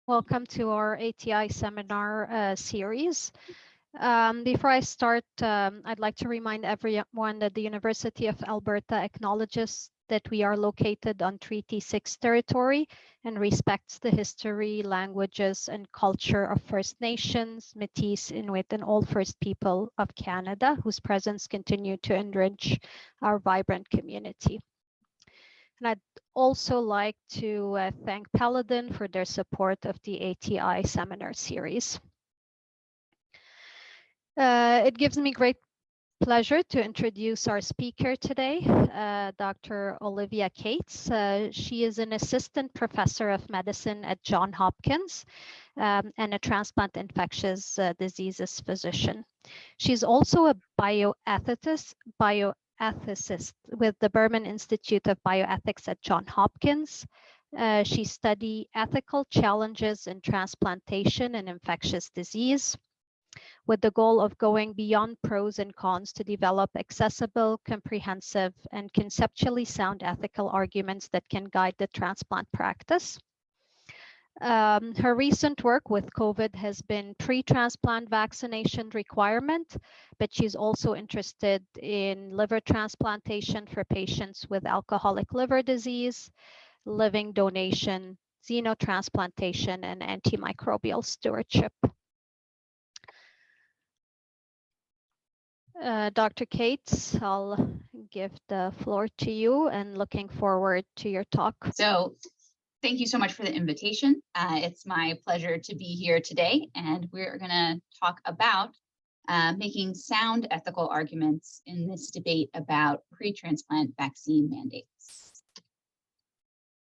Welcome to our ATI seminar series. Before I start, I'd like to remind everyone that the University of Alberta acknowledges that we are located on Treaty 6 territory and respects the history, languages, and culture of First Nations, Métis, Inuit, and all First People of Canada, whose presence continue to enrich our vibrant community. And I'd also like to thank Paladin for their support of the ATI seminar series. It gives me great pleasure to introduce our speaker today, Dr. Olivia Kates. She is an assistant professor of medicine at Johns Hopkins and a transplant infectious diseases physician. She's also a bioethicist with the Berman Institute of Bioethics at Johns Hopkins. She studied ethical challenges in transplantation and infectious disease, with the goal of going beyond pros and cons to develop accessible, comprehensive, and conceptually sound ethical arguments that can guide the transplant practice. Her recent work with COVID has been pre-transplant vaccination requirement, but she's also interested in liver transplantation for patients with alcoholic liver disease, living donation, xenotransplantation, and antimicrobial stewardship. Dr. Kates, I'll give the floor to you and looking forward to your talk. So thank you so much for the invitation. It's my pleasure to be here today, and we're going to talk about making sound ethical arguments in this debate about pre-transplant vaccine mandates.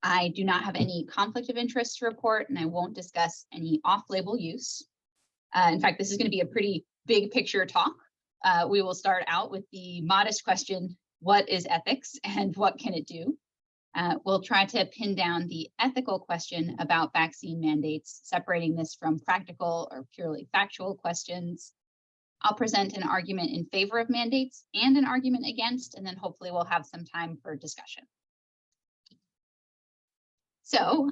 I do not have any conflict of interest to report, and I won't discuss any off-label use. In fact, this is going to be a pretty big picture talk. We will start out with the modest question, what is ethics and what can it do? We'll try to pin down the ethical question about vaccine mandates, separating this from practical or purely factual questions. I'll present an argument in favor of mandates and an argument against, and then hopefully we'll have some time for discussion. So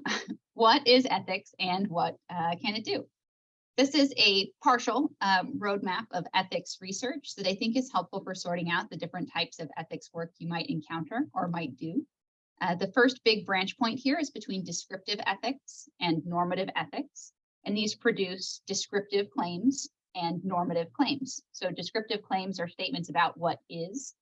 what is ethics and what can it do? This is a partial roadmap of ethics research that I think is helpful for sorting out the different types of ethics work you might encounter or might do. The first big branch point here is between descriptive ethics and normative ethics, and these produce descriptive claims and normative claims. So descriptive claims are statements about what is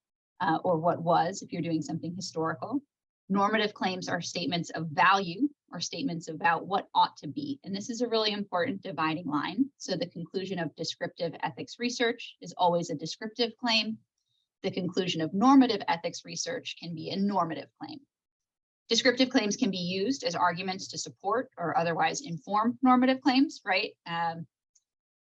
or what was if you're doing something historical. Normative claims are statements of value or statements about what ought to be. And this is a really important dividing line. So the conclusion of descriptive ethics research is always a descriptive claim. The conclusion of normative ethics research can be a normative claim. Descriptive claims can be used as arguments to support or otherwise inform normative claims, right?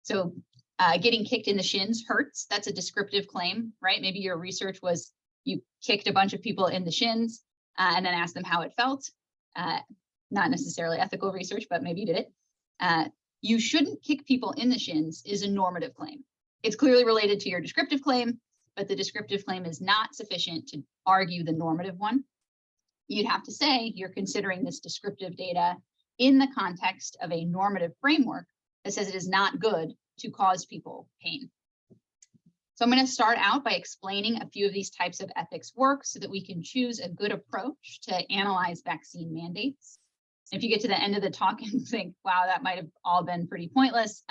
Getting kicked in the shins hurts. That's a descriptive claim, right? Maybe your research was you kicked a bunch of people in the shins and then asked them how it felt. Not necessarily ethical research, but maybe you did it. You shouldn't kick people in the shins is a normative claim. It's clearly related to your descriptive claim, but the descriptive claim is not sufficient to argue the normative one. You'd have to say you're considering this descriptive data in the context of a normative framework that says it is not good to cause people pain. So I'm going to start out by explaining a few of these types of ethics work so that we can choose a good approach to analyze vaccine mandates. If you get to the end of the talk and think, wow, that might have all been pretty pointless,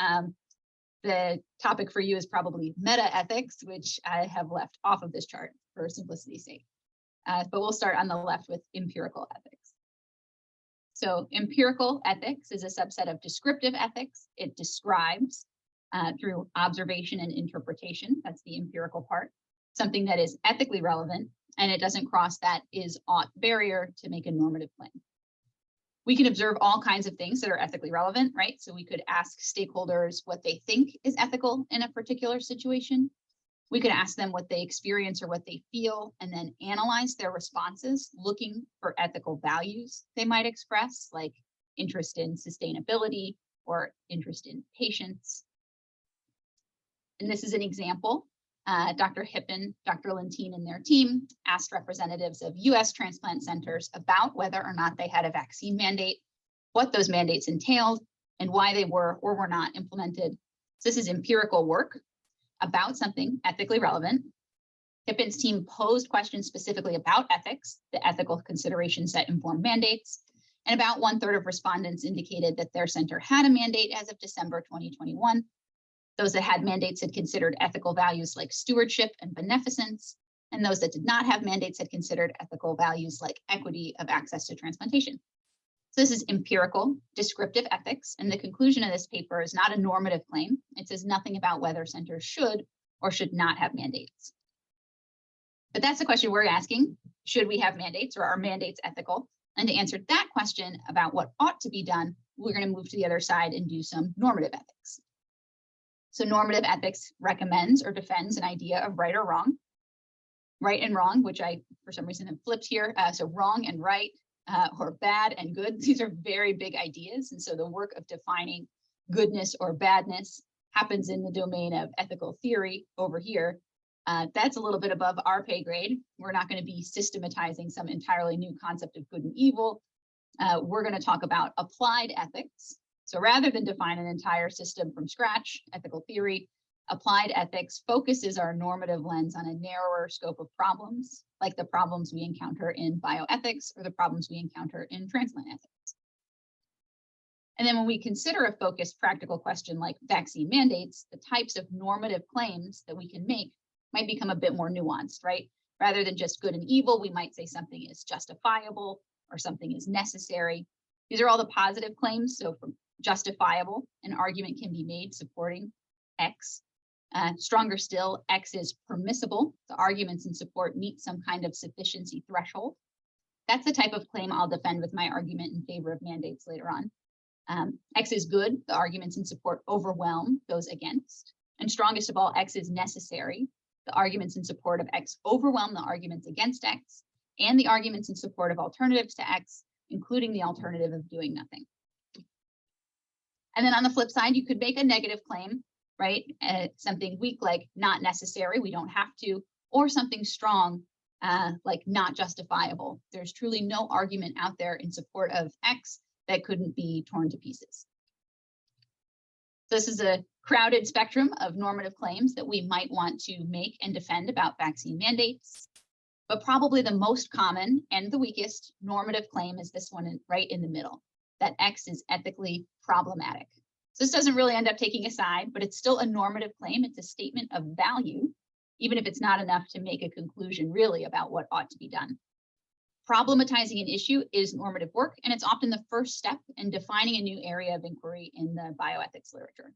the topic for you is probably meta-ethics, which I have left off of this chart for simplicity's sake. But we'll start on the left with empirical ethics. So empirical ethics is a subset of descriptive ethics. It describes through observation and interpretation, that's the empirical part, something that is ethically relevant, and it doesn't cross that is-ought barrier to make a normative claim. We can observe all kinds of things that are ethically relevant, right? So we could ask stakeholders what they think is ethical in a particular situation. We could ask them what they experience or what they feel, and then analyze their responses, looking for ethical values they might express, like interest in sustainability or interest in patients. And this is an example. Dr. Hippen, Dr. Lentine and their team asked representatives of US transplant centers about whether or not they had a vaccine mandate, what those mandates entailed, and why they were or were not implemented. So this is empirical work about something ethically relevant. Hopkins' team posed questions specifically about ethics, the ethical considerations that inform mandates, and about 1/3 of respondents indicated that their center had a mandate as of December 2021. Those that had mandates had considered ethical values like stewardship and beneficence, and those that did not have mandates had considered ethical values like equity of access to transplantation. So this is empirical, descriptive ethics, and the conclusion of this paper is not a normative claim. It says nothing about whether centers should or should not have mandates. But that's the question we're asking. Should we have mandates, or are mandates ethical? And to answer that question about what ought to be done, we're going to move to the other side and do some normative ethics. So normative ethics recommends or defends an idea of right or wrong. Right and wrong, which I, for some reason, have flipped here. So wrong and right, or bad and good. These are very big ideas. And so the work of defining goodness or badness happens in the domain of ethical theory over here. That's a little bit above our pay grade. We're not going to be systematizing some entirely new concept of good and evil. We're going to talk about applied ethics. So rather than define an entire system from scratch, ethical theory, applied ethics focuses our normative lens on a narrower scope of problems, like the problems we encounter in bioethics or the problems we encounter in transplant ethics. And then when we consider a focused practical question like vaccine mandates, the types of normative claims that we can make might become a bit more nuanced, right? Rather than just good and evil, we might say something is justifiable or something is necessary. These are all the positive claims. So from justifiable, an argument can be made supporting X. Stronger still, X is permissible. The arguments in support meet some kind of sufficiency threshold. That's the type of claim I'll defend with my argument in favor of mandates later on. X is good. The arguments in support overwhelm those against. And strongest of all, X is necessary. The arguments in support of X overwhelm the arguments against X and the arguments in support of alternatives to X, including the alternative of doing nothing. And then on the flip side, you could make a negative claim, right? Something weak like not necessary, we don't have to, or something strong like not justifiable. There's truly no argument out there in support of X that couldn't be torn to pieces. This is a crowded spectrum of normative claims that we might want to make and defend about vaccine mandates. But probably the most common and the weakest normative claim is this one right in the middle, that X is ethically problematic. So this doesn't really end up taking a side, but it's still a normative claim. It's a statement of value, even if it's not enough to make a conclusion really about what ought to be done. Problematizing an issue is normative work, and it's often the first step in defining a new area of inquiry in the bioethics literature.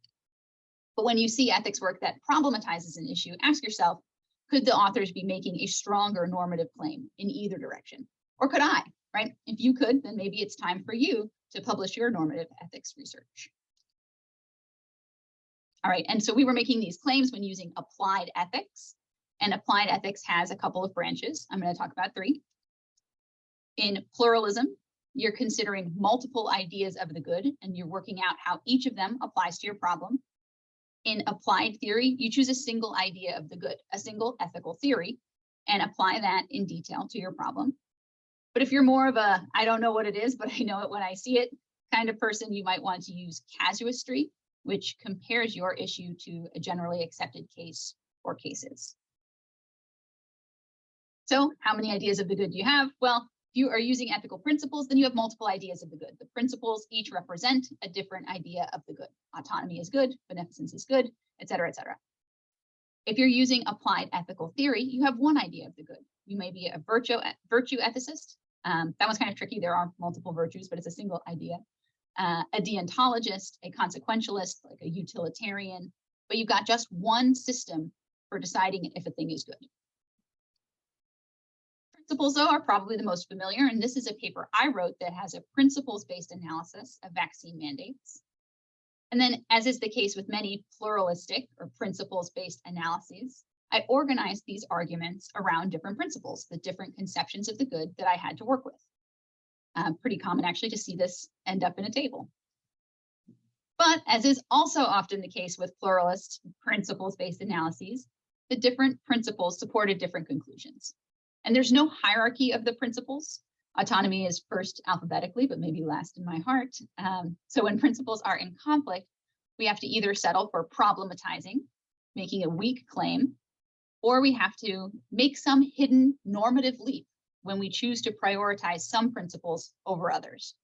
But when you see ethics work that problematizes an issue, ask yourself, could the authors be making a stronger normative claim in either direction? Or could I, right? If you could, then maybe it's time for you to publish your normative ethics research. All right, and so we were making these claims when using applied ethics, and applied ethics has a couple of branches. I'm going to talk about 3. In pluralism, you're considering multiple ideas of the good, and you're working out how each of them applies to your problem. In applied theory, you choose a single idea of the good, a single ethical theory, and apply that in detail to your problem. But if you're more of a, I don't know what it is, but I know it when I see it kind of person, you might want to use casuistry, which compares your issue to a generally accepted case or cases. So how many ideas of the good do you have? Well, if you are using ethical principles, then you have multiple ideas of the good. The principles each represent a different idea of the good. Autonomy is good, beneficence is good, et cetera, et cetera. If you're using applied ethical theory, you have one idea of the good. You may be a virtue ethicist. That one's kind of tricky. There are multiple virtues, but it's a single idea. A deontologist, a consequentialist, like a utilitarian, but you've got just one system for deciding if a thing is good. Principles, though, are probably the most familiar, and this is a paper I wrote that has a principles-based analysis of vaccine mandates. And then, as is the case with many pluralistic or principles-based analyses, I organized these arguments around different principles, the different conceptions of the good that I had to work with. Pretty common, actually, to see this end up in a table. But as is also often the case with pluralist principles-based analyses, the different principles supported different conclusions. And there's no hierarchy of the principles. Autonomy is first alphabetically, but maybe last in my heart. So when principles are in conflict, we have to either settle for problematizing, making a weak claim, or we have to make some hidden normative leap when we choose to prioritize some principles over others.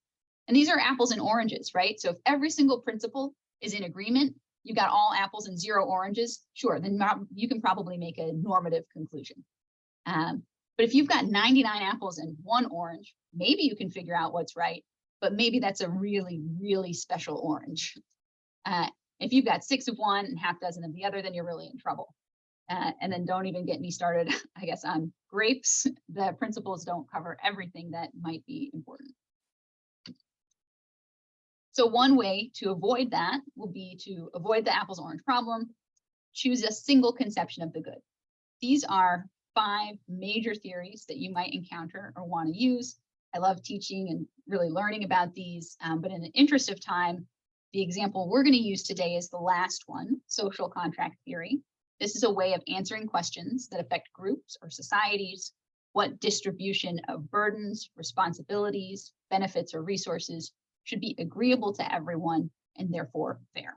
And these are apples and oranges, right? So if every single principle is in agreement, you got all apples and 0 oranges, sure, then you can probably make a normative conclusion. But if you've got 99 apples and 1 orange, maybe you can figure out what's right, but maybe that's a really, really special orange. If you've got 6 of one and half dozen of the other, then you're really in trouble. And then don't even get me started, I guess, on grapes. The principles don't cover everything that might be important. So one way to avoid that will be to avoid the apples-orange problem, choose a single conception of the good. These are 5 major theories that you might encounter or want to use. I love teaching and really learning about these, but in the interest of time, the example we're going to use today is the last one, social contract theory. This is a way of answering questions that affect groups or societies. What distribution of burdens, responsibilities, benefits, or resources should be agreeable to everyone and therefore fair.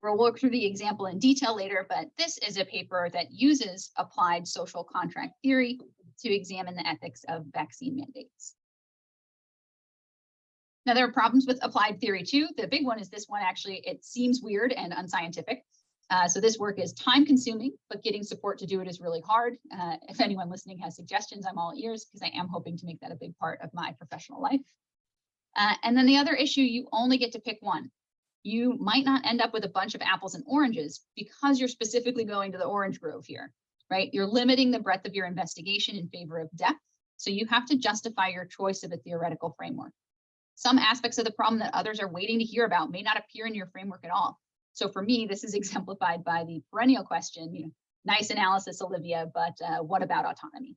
We'll work through the example in detail later, but this is a paper that uses applied social contract theory to examine the ethics of vaccine mandates. Now, there are problems with applied theory too. The big one is this one, actually, it seems weird and unscientific. So this work is time consuming, but getting support to do it is really hard. If anyone listening has suggestions, I'm all ears because I am hoping to make that a big part of my professional life. And then the other issue, you only get to pick one. You might not end up with a bunch of apples and oranges because you're specifically going to the orange grove here, right? You're limiting the breadth of your investigation in favor of depth. So you have to justify your choice of a theoretical framework. Some aspects of the problem that others are waiting to hear about may not appear in your framework at all. So for me, this is exemplified by the perennial question, nice analysis, Olivia, but what about autonomy?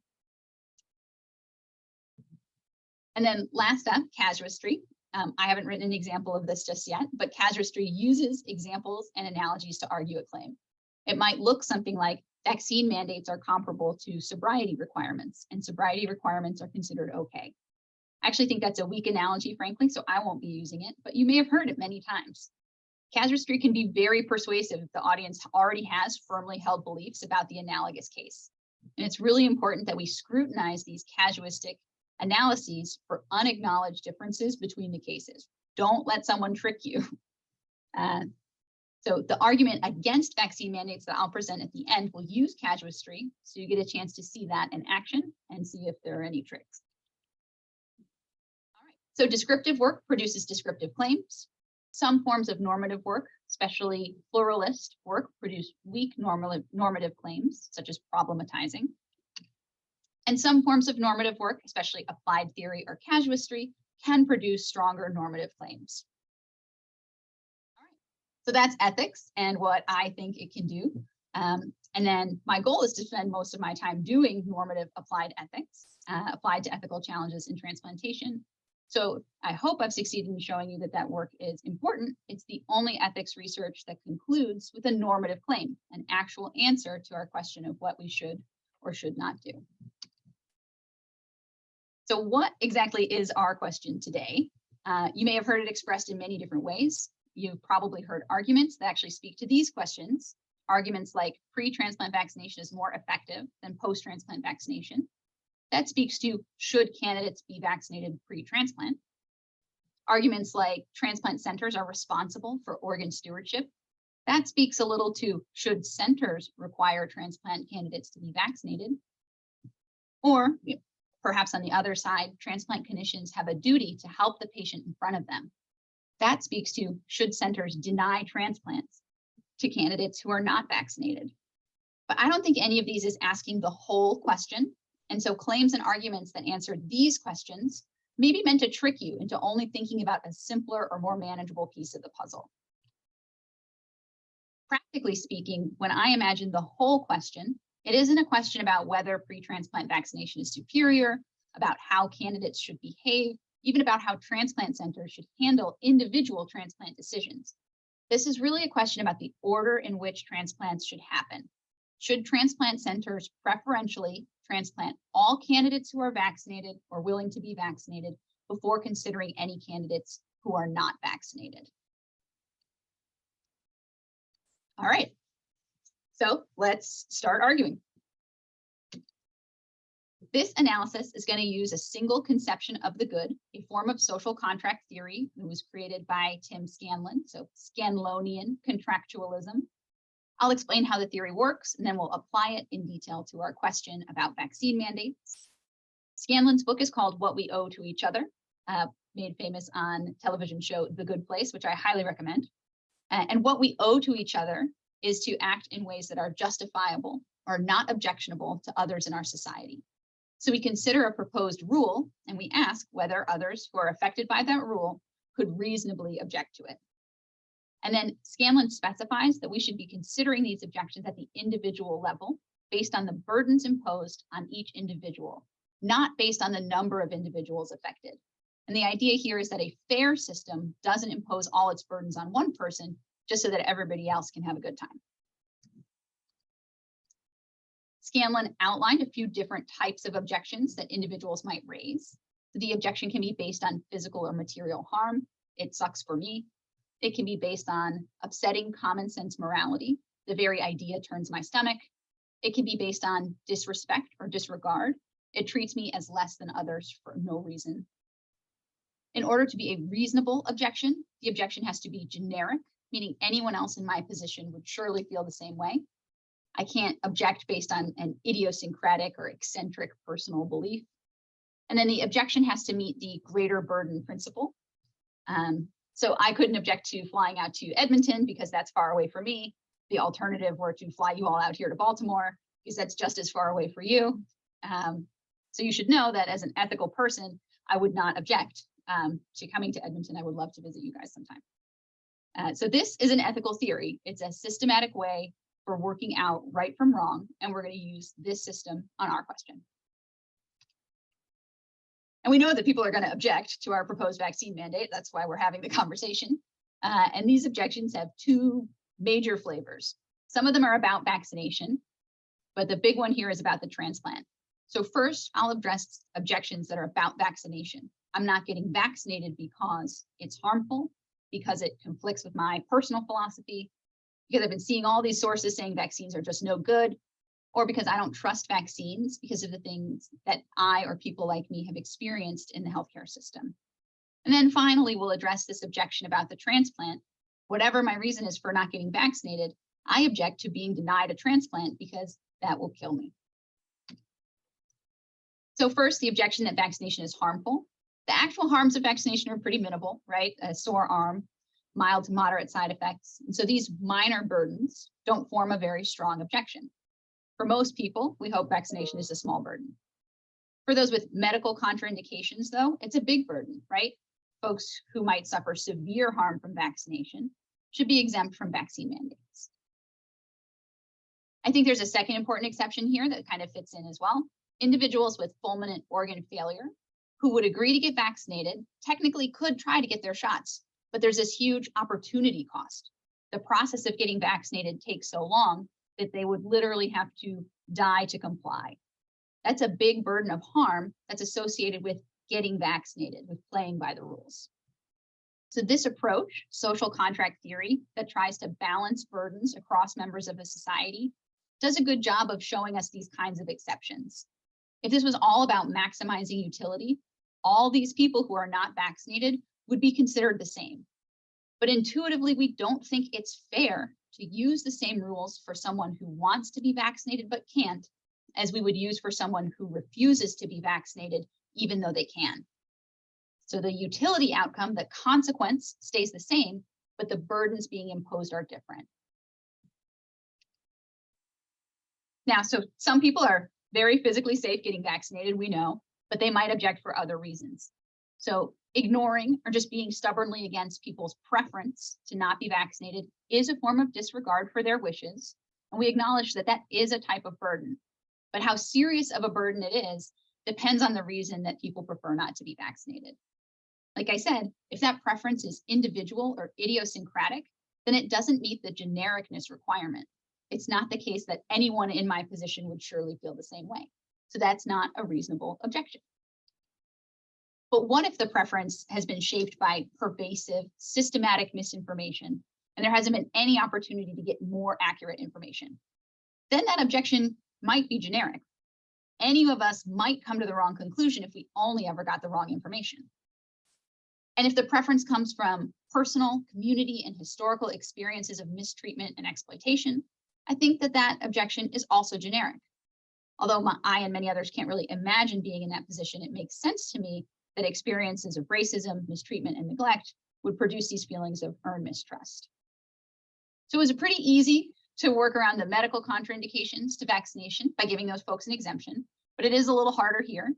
And then last up, casuistry. I haven't written an example of this just yet, but casuistry uses examples and analogies to argue a claim. It might look something like vaccine mandates are comparable to sobriety requirements, and sobriety requirements are considered okay. I actually think that's a weak analogy, frankly, so I won't be using it, but you may have heard it many times. Casuistry can be very persuasive if the audience already has firmly held beliefs about the analogous case. And it's really important that we scrutinize these casuistic analyses for unacknowledged differences between the cases. Don't let someone trick you. So the argument against vaccine mandates that I'll present at the end will use casuistry, so you get a chance to see that in action and see if there are any tricks. All right. So descriptive work produces descriptive claims. Some forms of normative work, especially pluralist work, produce weak normative claims, such as problematizing. And some forms of normative work, especially applied theory or casuistry, can produce stronger normative claims. All right. So that's ethics and what I think it can do. And then my goal is to spend most of my time doing normative applied ethics, applied to ethical challenges in transplantation. So I hope I've succeeded in showing you that that work is important. It's the only ethics research that concludes with a normative claim, an actual answer to our question of what we should or should not do. So what exactly is our question today? You may have heard it expressed in many different ways. You've probably heard arguments that actually speak to these questions. Arguments like pre-transplant vaccination is more effective than post-transplant vaccination. That speaks to should candidates be vaccinated pre-transplant. Arguments like transplant centers are responsible for organ stewardship. That speaks a little to should centers require transplant candidates to be vaccinated. Or perhaps on the other side, transplant clinicians have a duty to help the patient in front of them. That speaks to should centers deny transplants to candidates who are not vaccinated. But I don't think any of these is asking the whole question. And so claims and arguments that answer these questions may be meant to trick you into only thinking about a simpler or more manageable piece of the puzzle. Practically speaking, when I imagine the whole question, it isn't a question about whether pre-transplant vaccination is superior, about how candidates should behave, even about how transplant centers should handle individual transplant decisions. This is really a question about the order in which transplants should happen. should transplant centers preferentially transplant all candidates who are vaccinated or willing to be vaccinated before considering any candidates who are not vaccinated? All right, so let's start arguing. This analysis is going to use a single conception of the good, a form of social contract theory that was created by Tim Scanlon, so Scanlonian contractualism. I'll explain how the theory works, and then we'll apply it in detail to our question about vaccine mandates. Scanlon's book is called What We Owe to Each Other, made famous on television show The Good Place, which I highly recommend. And what we owe to each other is to act in ways that are justifiable or not objectionable to others in our society. So we consider a proposed rule, and we ask whether others who are affected by that rule could reasonably object to it. And then Scanlon specifies that we should be considering these objections at the individual level based on the burdens imposed on each individual, not based on the number of individuals affected. And the idea here is that a fair system doesn't impose all its burdens on one person just so that everybody else can have a good time. Scanlon outlined a few different types of objections that individuals might raise. The objection can be based on physical or material harm. It sucks for me. It can be based on upsetting common sense morality. The very idea turns my stomach. It can be based on disrespect or disregard. It treats me as less than others for no reason. In order to be a reasonable objection, the objection has to be generic, meaning anyone else in my position would surely feel the same way. I can't object based on an idiosyncratic or eccentric personal belief. And then the objection has to meet the greater burden principle. So I couldn't object to flying out to Edmonton because that's far away for me. The alternative were to fly you all out here to Baltimore because that's just as far away for you. So you should know that as an ethical person, I would not object to coming to Edmonton. I would love to visit you guys sometime. So this is an ethical theory. It's a systematic way for working out right from wrong, and we're going to use this system on our question. And we know that people are going to object to our proposed vaccine mandate. That's why we're having the conversation. And these objections have two major flavors. Some of them are about vaccination, but the big one here is about the transplant. So first, I'll address objections that are about vaccination. I'm not getting vaccinated because it's harmful, because it conflicts with my personal philosophy, because I've been seeing all these sources saying vaccines are just no good, or because I don't trust vaccines because of the things that I or people like me have experienced in the healthcare system. And then finally, we'll address this objection about the transplant. Whatever my reason is for not getting vaccinated, I object to being denied a transplant because that will kill me. So first, the objection that vaccination is harmful. The actual harms of vaccination are pretty minimal, right? A sore arm, mild to moderate side effects. And so these minor burdens don't form a very strong objection. For most people, we hope vaccination is a small burden. For those with medical contraindications, though, it's a big burden, right? Folks who might suffer severe harm from vaccination should be exempt from vaccine mandates. I think there's a second important exception here that kind of fits in as well. Individuals with fulminant organ failure who would agree to get vaccinated technically could try to get their shots, but there's this huge opportunity cost. The process of getting vaccinated takes so long that they would literally have to die to comply. That's a big burden of harm that's associated with getting vaccinated, with playing by the rules. So this approach, social contract theory, that tries to balance burdens across members of a society, does a good job of showing us these kinds of exceptions. If this was all about maximizing utility, all these people who are not vaccinated would be considered the same. But intuitively, we don't think it's fair to use the same rules for someone who wants to be vaccinated but can't, as we would use for someone who refuses to be vaccinated even though they can. So the utility outcome, the consequence, stays the same, but the burdens being imposed are different. Now, so some people are very physically safe getting vaccinated, we know, but they might object for other reasons. So ignoring or just being stubbornly against people's preference to not be vaccinated is a form of disregard for their wishes. And we acknowledge that that is a type of burden. But how serious of a burden it is depends on the reason that people prefer not to be vaccinated. Like I said, if that preference is individual or idiosyncratic, then it doesn't meet the genericness requirement. it's not the case that anyone in my position would surely feel the same way. So that's not a reasonable objection. But what if the preference has been shaped by pervasive, systematic misinformation, and there hasn't been any opportunity to get more accurate information? Then that objection might be generic. Any of us might come to the wrong conclusion if we only ever got the wrong information. And if the preference comes from personal, community, and historical experiences of mistreatment and exploitation, I think that that objection is also generic. Although I and many others can't really imagine being in that position, it makes sense to me that experiences of racism, mistreatment, and neglect would produce these feelings of earned mistrust. So it was pretty easy to work around the medical contraindications to vaccination by giving those folks an exemption, but it is a little harder here.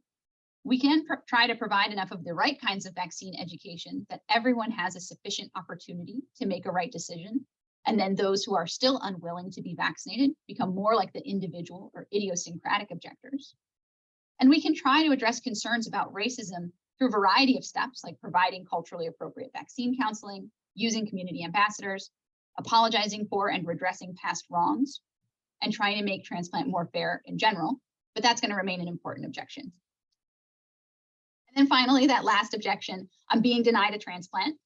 We can try to provide enough of the right kinds of vaccine education that everyone has a sufficient opportunity to make a right decision. And then those who are still unwilling to be vaccinated become more like the individual or idiosyncratic objectors. And we can try to address concerns about racism through a variety of steps, like providing culturally appropriate vaccine counseling, using community ambassadors, apologizing for and redressing past wrongs, and trying to make transplant more fair in general. But that's going to remain an important objection. And then finally, that last objection, I'm being denied a transplant.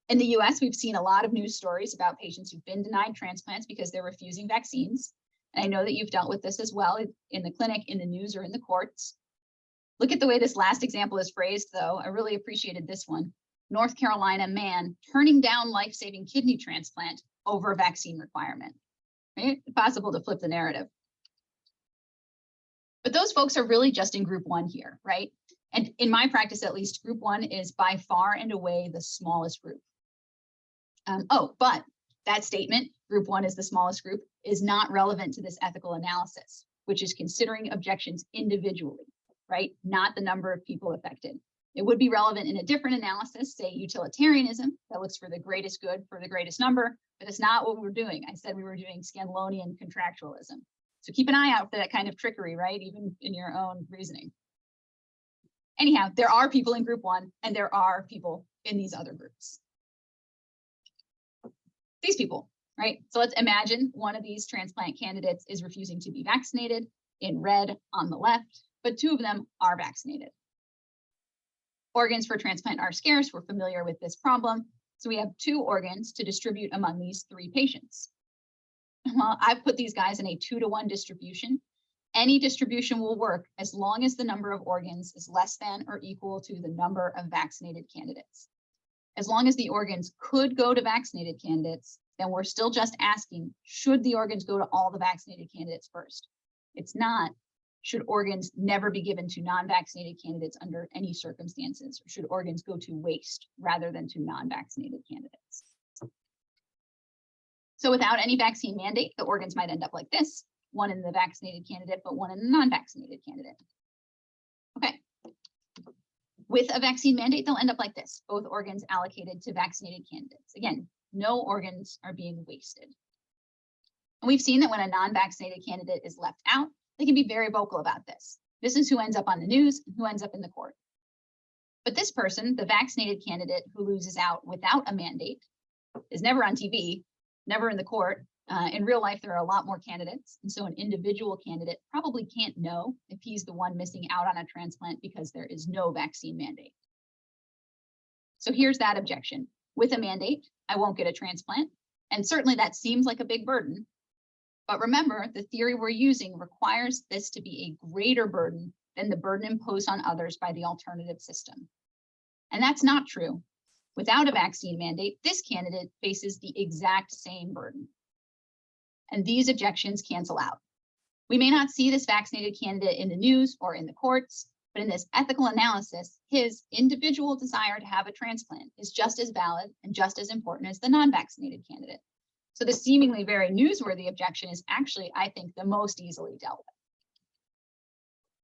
In the US, we've seen a lot of news stories about patients who've been denied transplants because they're refusing vaccines. And I know that you've dealt with this as well in the clinic, in the news, or in the courts. Look at the way this last example is phrased, though. I really appreciated this one. North Carolina man turning down life-saving kidney transplant over vaccine requirement. Right? Possible to flip the narrative. But those folks are really just in group one here, right? And in my practice, at least, group one is by far and away the smallest group. But that statement, group one is the smallest group, is not relevant to this ethical analysis, which is considering objections individually, right? Not the number of people affected. It would be relevant in a different analysis, say utilitarianism, that looks for the greatest good for the greatest number, but it's not what we're doing. I said we were doing Scanlonian contractualism. So keep an eye out for that kind of trickery, right? Even in your own reasoning. Anyhow, there are people in group one, and there are people in these other groups. These people, right? So let's imagine one of these transplant candidates is refusing to be vaccinated, in red on the left, but two of them are vaccinated. Organs for transplant are scarce. We're familiar with this problem. So we have 2 organs to distribute among these 3 patients. Well, I've put these guys in a 2-to-1 distribution. Any distribution will work as long as the number of organs is less than or equal to the number of vaccinated candidates. As long as the organs could go to vaccinated candidates, then we're still just asking, should the organs go to all the vaccinated candidates first? It's not, should organs never be given to non-vaccinated candidates under any circumstances, or should organs go to waste rather than to non-vaccinated candidates? So without any vaccine mandate, the organs might end up like this, one in the vaccinated candidate, but one in the non-vaccinated candidate. Okay. With a vaccine mandate, they'll end up like this, both organs allocated to vaccinated candidates. Again, no organs are being wasted. And we've seen that when a non-vaccinated candidate is left out, they can be very vocal about this. This is who ends up on the news and who ends up in the court. But this person, the vaccinated candidate who loses out without a mandate, is never on TV, never in the court. In real life, there are a lot more candidates. And so an individual candidate probably can't know if he's the one missing out on a transplant because there is no vaccine mandate. So here's that objection. With a mandate, I won't get a transplant. And certainly that seems like a big burden. But remember, the theory we're using requires this to be a greater burden than the burden imposed on others by the alternative system. And that's not true. Without a vaccine mandate, this candidate faces the exact same burden. And these objections cancel out. We may not see this vaccinated candidate in the news or in the courts, but in this ethical analysis, his individual desire to have a transplant is just as valid and just as important as the non-vaccinated candidate. So the seemingly very newsworthy objection is actually, I think, the most easily dealt with.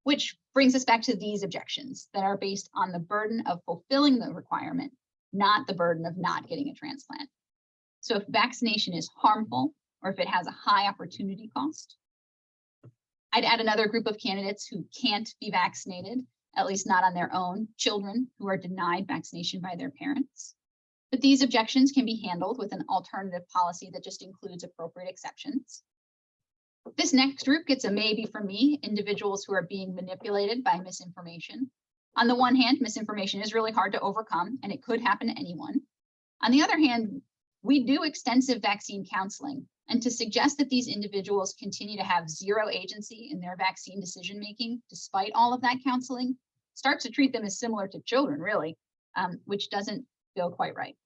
Which brings us back to these objections that are based on the burden of fulfilling the requirement, not the burden of not getting a transplant. So if vaccination is harmful, or if it has a high opportunity cost, I'd add another group of candidates who can't be vaccinated, at least not on their own, children who are denied vaccination by their parents. But these objections can be handled with an alternative policy that just includes appropriate exceptions. This next group gets a maybe from me, individuals who are being manipulated by misinformation. On the one hand, misinformation is really hard to overcome, and it could happen to anyone. On the other hand, we do extensive vaccine counseling, and to suggest that these individuals continue to have zero agency in their vaccine decision-making, despite all of that counseling, starts to treat them as similar to children, really, which doesn't feel quite right.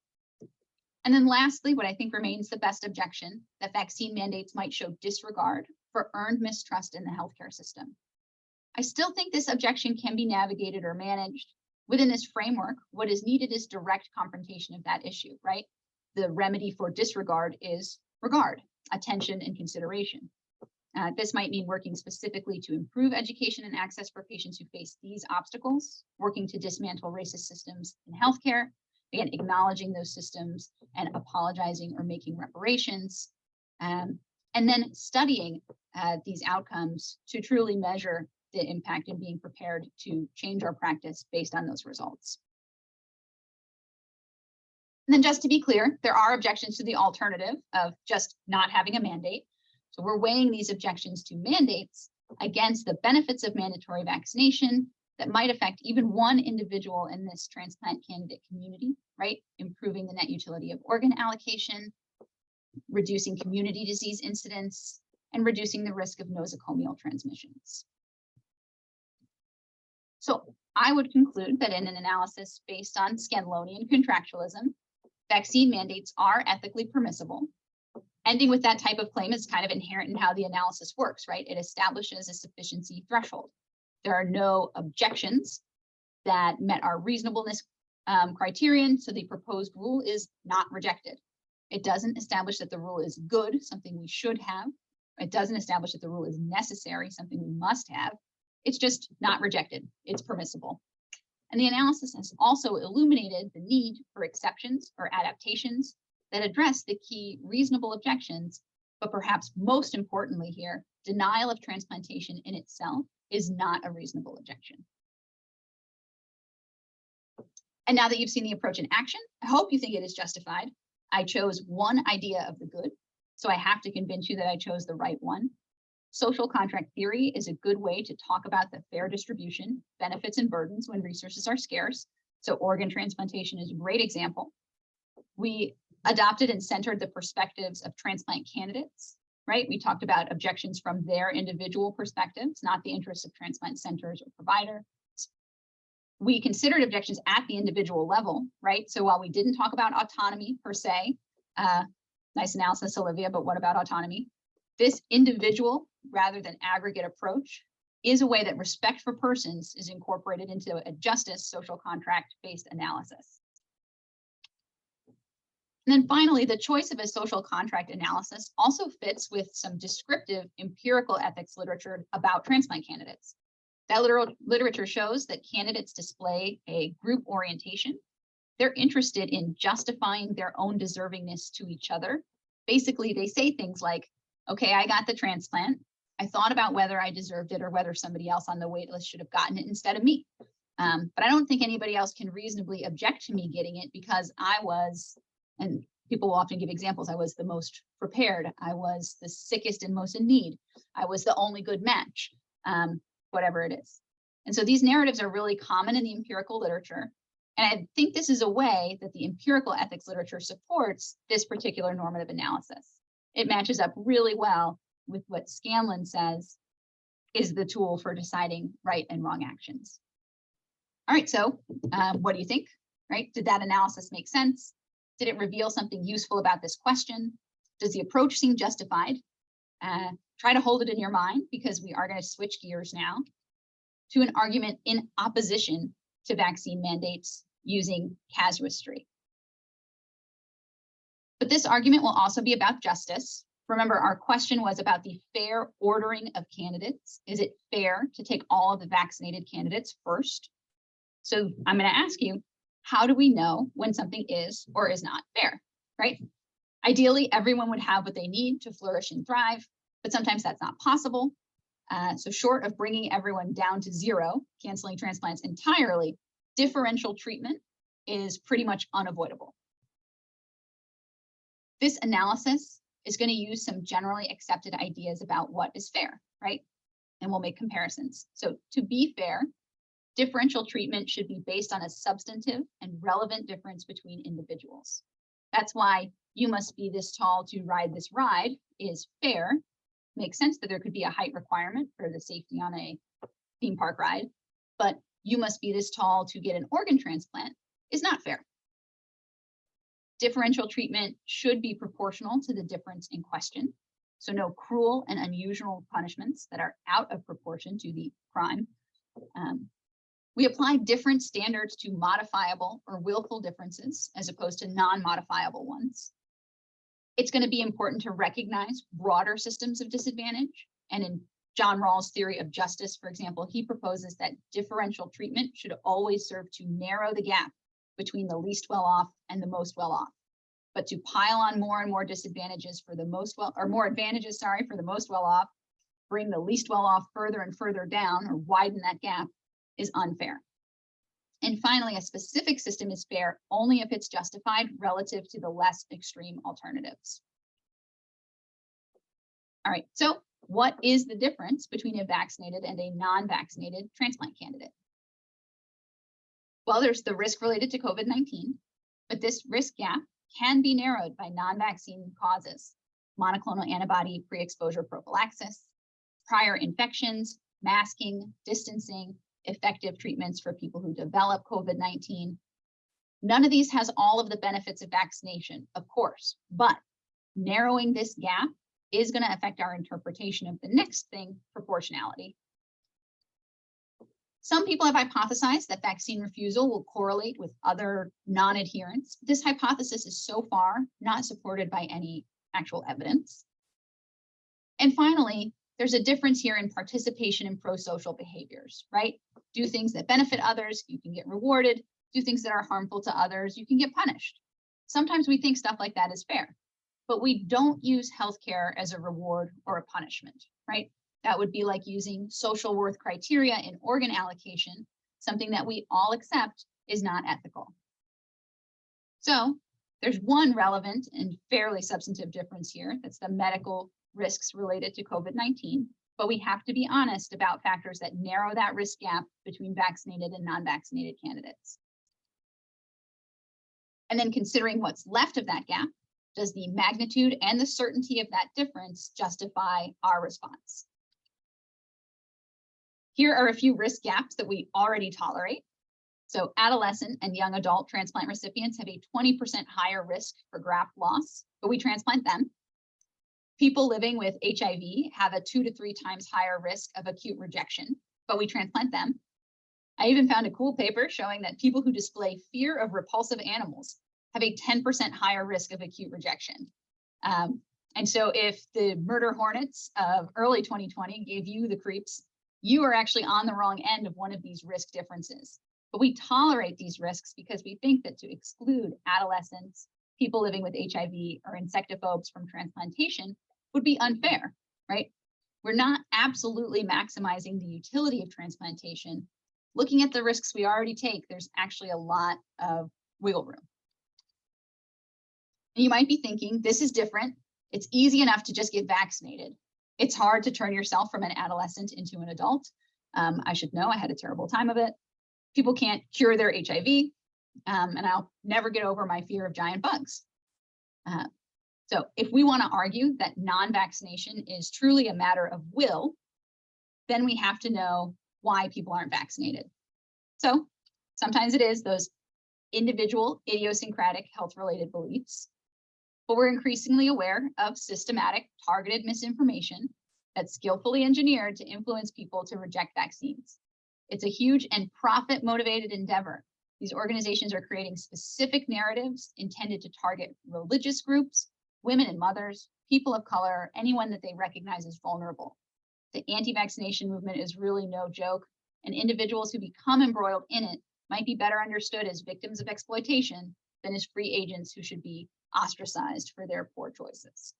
And then lastly, what I think remains the best objection, that vaccine mandates might show disregard for earned mistrust in the healthcare system. I still think this objection can be navigated or managed. Within this framework, what is needed is direct confrontation of that issue, right? The remedy for disregard is regard, attention, and consideration. This might mean working specifically to improve education and access for patients who face these obstacles, working to dismantle racist systems in healthcare, again, acknowledging those systems and apologizing or making reparations, and then studying these outcomes to truly measure the impact and being prepared to change our practice based on those results. And then just to be clear, there are objections to the alternative of just not having a mandate. So we're weighing these objections to mandates against the benefits of mandatory vaccination that might affect even one individual in this transplant candidate community, right? Improving the net utility of organ allocation, reducing community disease incidence, and reducing the risk of nosocomial transmissions. So I would conclude that in an analysis based on Scanlonian contractualism, vaccine mandates are ethically permissible. Ending with that type of claim is kind of inherent in how the analysis works, right? It establishes a sufficiency threshold. There are no objections that met our reasonableness criterion, so the proposed rule is not rejected. It doesn't establish that the rule is good, something we should have. It doesn't establish that the rule is necessary, something we must have. It's just not rejected. It's permissible. And the analysis has also illuminated the need for exceptions or adaptations that address the key reasonable objections, but perhaps most importantly here, denial of transplantation in itself is not a reasonable objection. And now that you've seen the approach in action, I hope you think it is justified. I chose one idea of the good, so I have to convince you that I chose the right one. Social contract theory is a good way to talk about the fair distribution, benefits and burdens when resources are scarce. So organ transplantation is a great example. We adopted and centered the perspectives of transplant candidates, right? We talked about objections from their individual perspectives, not the interests of transplant centers or providers. We considered objections at the individual level, right? So while we didn't talk about autonomy per se, nice analysis, Olivia, but what about autonomy? This individual rather than aggregate approach is a way that respect for persons is incorporated into a justice social contract-based analysis. And then finally, the choice of a social contract analysis also fits with some descriptive empirical ethics literature about transplant candidates. That literature shows that candidates display a group orientation. They're interested in justifying their own deservingness to each other. Basically, they say things like, okay, I got the transplant. I thought about whether I deserved it or whether somebody else on the wait list should have gotten it instead of me. But I don't think anybody else can reasonably object to me getting it because I was, and people will often give examples, I was the most prepared. I was the sickest and most in need. I was the only good match, whatever it is. And so these narratives are really common in the empirical literature. And I think this is a way that the empirical ethics literature supports this particular normative analysis. It matches up really well with what Scanlon says is the tool for deciding right and wrong actions. All right, so what do you think, right? Did that analysis make sense? Did it reveal something useful about this question? Does the approach seem justified? Try to hold it in your mind because we are going to switch gears now to an argument in opposition to vaccine mandates using casuistry. But this argument will also be about justice. Remember, our question was about the fair ordering of candidates. Is it fair to take all of the vaccinated candidates first? So I'm going to ask you, how do we know when something is or is not fair, right? Ideally, everyone would have what they need to flourish and thrive, but sometimes that's not possible. So short of bringing everyone down to zero, canceling transplants entirely, differential treatment is pretty much unavoidable. This analysis is going to use some generally accepted ideas about what is fair, right? And we'll make comparisons. So to be fair, differential treatment should be based on a substantive and relevant difference between individuals. That's why you must be this tall to ride this ride is fair. Makes sense that there could be a height requirement for the safety on a theme park ride, but you must be this tall to get an organ transplant is not fair. Differential treatment should be proportional to the difference in question. So no cruel and unusual punishments that are out of proportion to the crime. We apply different standards to modifiable or willful differences as opposed to non-modifiable ones. It's going to be important to recognize broader systems of disadvantage. And in John Rawls' theory of justice, for example, he proposes that differential treatment should always serve to narrow the gap between the least well-off and the most well-off. But to pile on more and more disadvantages for the most more advantages, for the most well-off, bring the least well-off further and further down or widen that gap is unfair. And finally, a specific system is fair only if it's justified relative to the less extreme alternatives. All right, so what is the difference between a vaccinated and a non-vaccinated transplant candidate? Well, there's the risk related to COVID-19, but this risk gap can be narrowed by non-vaccine causes, monoclonal antibody pre-exposure prophylaxis, prior infections, masking, distancing, effective treatments for people who develop COVID-19. None of these has all of the benefits of vaccination, of course, but narrowing this gap is going to affect our interpretation of the next thing, proportionality. Some people have hypothesized that vaccine refusal will correlate with other non-adherence. This hypothesis is so far not supported by any actual evidence. And finally, there's a difference here in participation in pro-social behaviors, right? Do things that benefit others, you can get rewarded. Do things that are harmful to others, you can get punished. Sometimes we think stuff like that is fair, but we don't use healthcare as a reward or a punishment, right? That would be like using social worth criteria in organ allocation, something that we all accept is not ethical. So there's one relevant and fairly substantive difference here. That's the medical risks related to COVID-19, but we have to be honest about factors that narrow that risk gap between vaccinated and non-vaccinated candidates. And then considering what's left of that gap, does the magnitude and the certainty of that difference justify our response? Here are a few risk gaps that we already tolerate. So adolescent and young adult transplant recipients have a 20% higher risk for graft loss, but we transplant them. People living with HIV have a 2 to 3 times higher risk of acute rejection, but we transplant them. I even found a cool paper showing that people who display fear of repulsive animals have a 10% higher risk of acute rejection. And so if the murder hornets of early 2020 gave you the creeps, you are actually on the wrong end of one of these risk differences. But we tolerate these risks because we think that to exclude adolescents, people living with HIV, or insectophobes from transplantation would be unfair, right? We're not absolutely maximizing the utility of transplantation. Looking at the risks we already take, there's actually a lot of wiggle room. And you might be thinking, this is different. It's easy enough to just get vaccinated. It's hard to turn yourself from an adolescent into an adult. I should know, I had a terrible time of it. People can't cure their HIV, and I'll never get over my fear of giant bugs. So if we want to argue that non-vaccination is truly a matter of will, then we have to know why people aren't vaccinated. So sometimes it is those individual idiosyncratic health-related beliefs, but we're increasingly aware of systematic targeted misinformation that's skillfully engineered to influence people to reject vaccines. It's a huge and profit-motivated endeavor. These organizations are creating specific narratives intended to target religious groups, women and mothers, people of color, anyone that they recognize as vulnerable. The anti-vaccination movement is really no joke, and individuals who become embroiled in it might be better understood as victims of exploitation than as free agents who should be ostracized for their poor choices.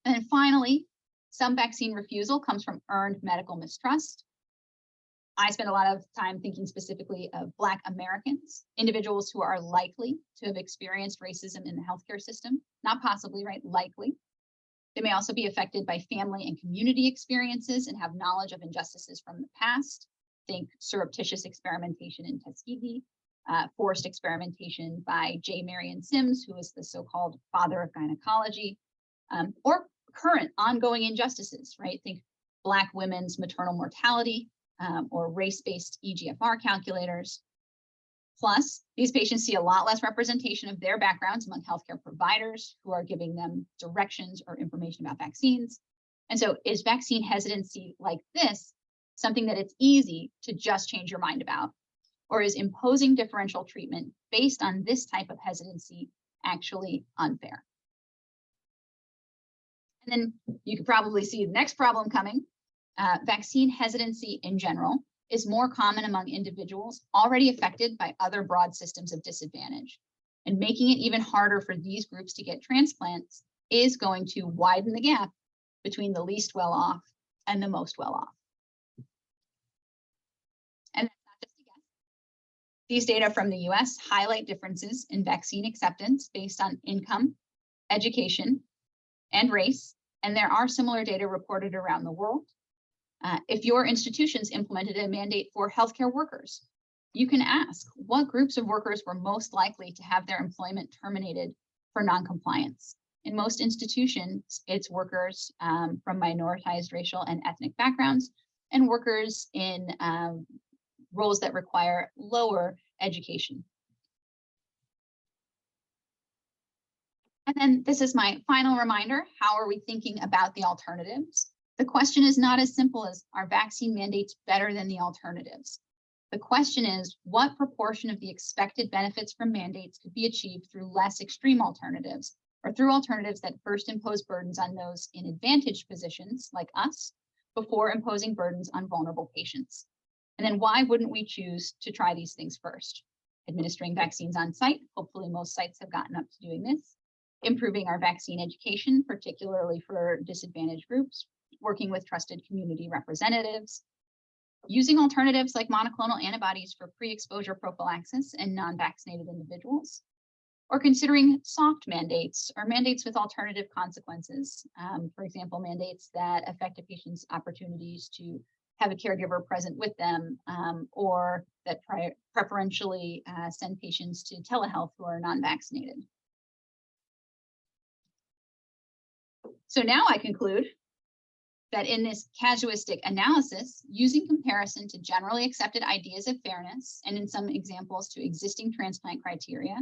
And then finally, some vaccine refusal comes from earned medical mistrust. I spend a lot of time thinking specifically of Black Americans, individuals who are likely to have experienced racism in the healthcare system, not possibly, right? Likely. They may also be affected by family and community experiences and have knowledge of injustices from the past. Think surreptitious experimentation in Tuskegee, forced experimentation by J. Marion Sims, who is the so-called father of gynecology, or current ongoing injustices, right? Think Black women's maternal mortality, or race-based EGFR calculators. Plus, these patients see a lot less representation of their backgrounds among healthcare providers who are giving them directions or information about vaccines. And so is vaccine hesitancy like this something that it's easy to just change your mind about? Or is imposing differential treatment based on this type of hesitancy actually unfair? And then you could probably see the next problem coming. Vaccine hesitancy in general is more common among individuals already affected by other broad systems of disadvantage. And making it even harder for these groups to get transplants is going to widen the gap between the least well-off and the most well-off. And that's not just a guess. These data from the US highlight differences in vaccine acceptance based on income, education, and race. And there are similar data reported around the world. If your institutions implemented a mandate for healthcare workers, you can ask what groups of workers were most likely to have their employment terminated for noncompliance. In most institutions, it's workers from minoritized racial and ethnic backgrounds and workers in roles that require lower education. And then this is my final reminder. How are we thinking about the alternatives? The question is not as simple as, are vaccine mandates better than the alternatives? The question is, what proportion of the expected benefits from mandates could be achieved through less extreme alternatives, or through alternatives that first impose burdens on those in advantaged positions, like us, before imposing burdens on vulnerable patients? And then why wouldn't we choose to try these things first? Administering vaccines on site, hopefully most sites have gotten up to doing this. Improving our vaccine education, particularly for disadvantaged groups. Working with trusted community representatives, using alternatives like monoclonal antibodies for pre-exposure prophylaxis in non-vaccinated individuals, or considering soft mandates or mandates with alternative consequences. For example, mandates that affect a patient's opportunities to have a caregiver present with them, or that preferentially send patients to telehealth who are non-vaccinated. So now I conclude that in this casuistic analysis, using comparison to generally accepted ideas of fairness, and in some examples to existing transplant criteria,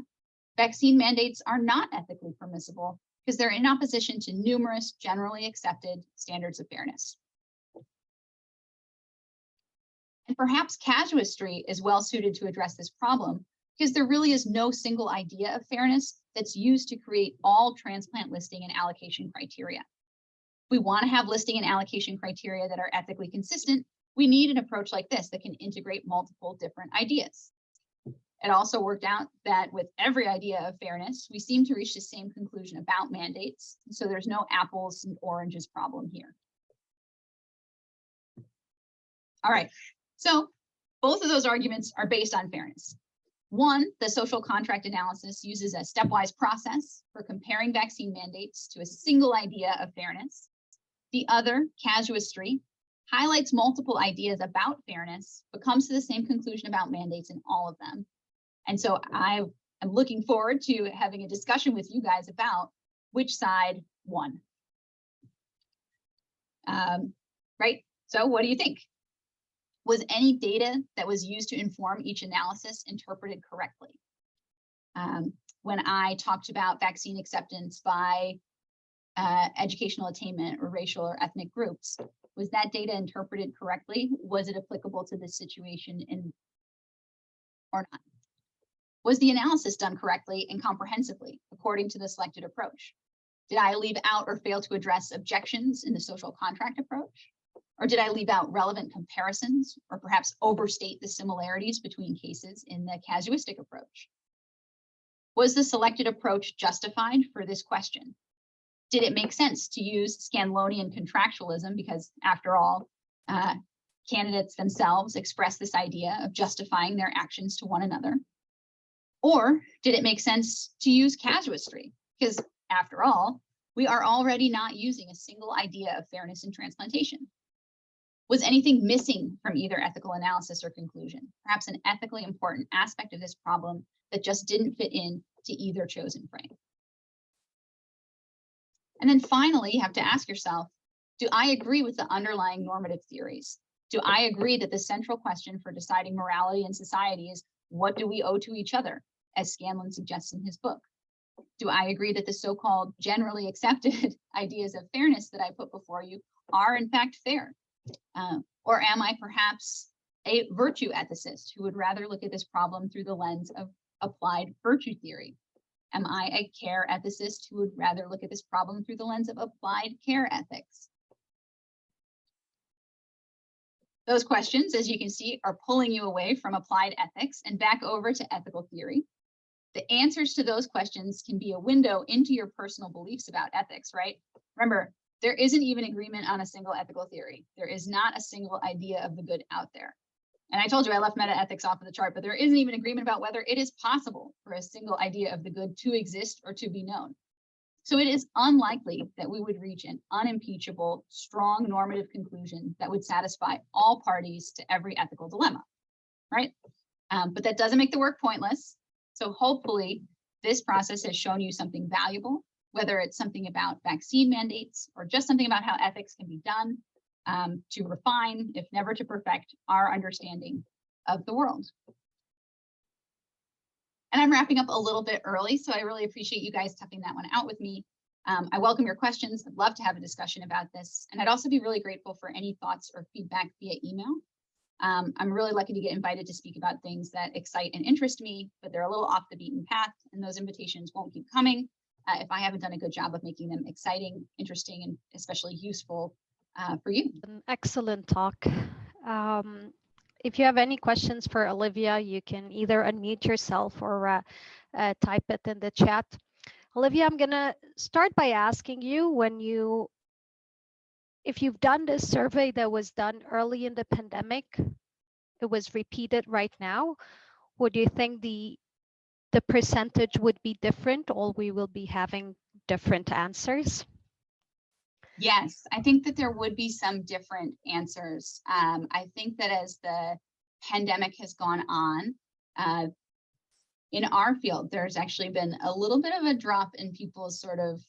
vaccine mandates are not ethically permissible because they're in opposition to numerous generally accepted standards of fairness. And perhaps casuistry is well suited to address this problem because there really is no single idea of fairness that's used to create all transplant listing and allocation criteria. If we want to have listing and allocation criteria that are ethically consistent, we need an approach like this that can integrate multiple different ideas. It also worked out that with every idea of fairness, we seem to reach the same conclusion about mandates. So there's no apples and oranges problem here. All right, so both of those arguments are based on fairness. One, the social contract analysis uses a stepwise process for comparing vaccine mandates to a single idea of fairness. The other, casuistry, highlights multiple ideas about fairness, but comes to the same conclusion about mandates in all of them. And so I am looking forward to having a discussion with you guys about which side won. Right, so what do you think? Was any data that was used to inform each analysis interpreted correctly? When I talked about vaccine acceptance by educational attainment or racial or ethnic groups, was that data interpreted correctly? Was it applicable to this situation or not? Was the analysis done correctly and comprehensively according to the selected approach? Did I leave out or fail to address objections in the social contract approach? Or did I leave out relevant comparisons or perhaps overstate the similarities between cases in the casuistic approach? Was the selected approach justified for this question? Did it make sense to use Scanlonian contractualism? Because after all, candidates themselves express this idea of justifying their actions to one another? Or did it make sense to use casuistry? Because after all, we are already not using a single idea of fairness in transplantation. Was anything missing from either ethical analysis or conclusion? Perhaps an ethically important aspect of this problem that just didn't fit in to either chosen frame. And then finally, you have to ask yourself, do I agree with the underlying normative theories? Do I agree that the central question for deciding morality in society is what do we owe to each other, as Scanlon suggests in his book? Do I agree that the so-called generally accepted ideas of fairness that I put before you are in fact fair? Or am I perhaps a virtue ethicist who would rather look at this problem through the lens of applied virtue theory? Am I a care ethicist who would rather look at this problem through the lens of applied care ethics? Those questions, as you can see, are pulling you away from applied ethics and back over to ethical theory. The answers to those questions can be a window into your personal beliefs about ethics, right? Remember, there isn't even agreement on a single ethical theory. There is not a single idea of the good out there. And I told you I left meta-ethics off of the chart, but there isn't even agreement about whether it is possible for a single idea of the good to exist or to be known. So it is unlikely that we would reach an unimpeachable, strong normative conclusion that would satisfy all parties to every ethical dilemma, right? But that doesn't make the work pointless. So hopefully this process has shown you something valuable, whether it's something about vaccine mandates or just something about how ethics can be done to refine, if never to perfect, our understanding of the world. And I'm wrapping up a little bit early, so I really appreciate you guys toughing that one out with me. I welcome your questions. I'd love to have a discussion about this. And I'd also be really grateful for any thoughts or feedback via email. I'm really lucky to get invited to speak about things that excite and interest me, but they're a little off the beaten path, and those invitations won't keep coming if I haven't done a good job of making them exciting, interesting, and especially useful for you. An excellent talk. If you have any questions for Olivia, you can either unmute yourself or type it in the chat. Olivia, I'm gonna start by asking you, if you've done this survey that was done early in the pandemic, it was repeated right now, would you think the percentage would be different, or we will be having different answers? Yes, I think that there would be some different answers. I think that as the pandemic has gone on, in our field, there's actually been a little bit of a drop in people's sort of